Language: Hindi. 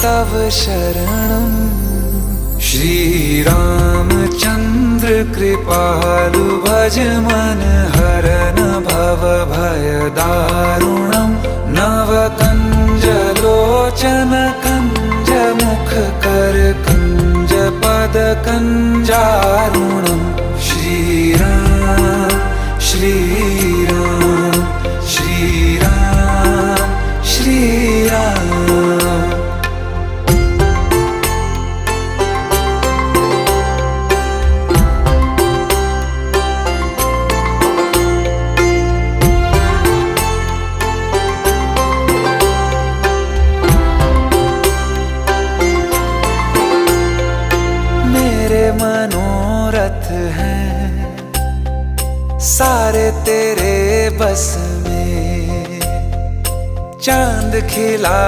तव शरणं। श्रीरामचन्द्र कृपालु भज मन हरन भव भय दारुणं। नव कंज लोचन कंज मुख कर कंज पद कंजारुणं। श्रीराम श्रीराम श्रीराम श्रीराम। मेरे मनोरथ हैं सारे तेरे बस में। चांद खिला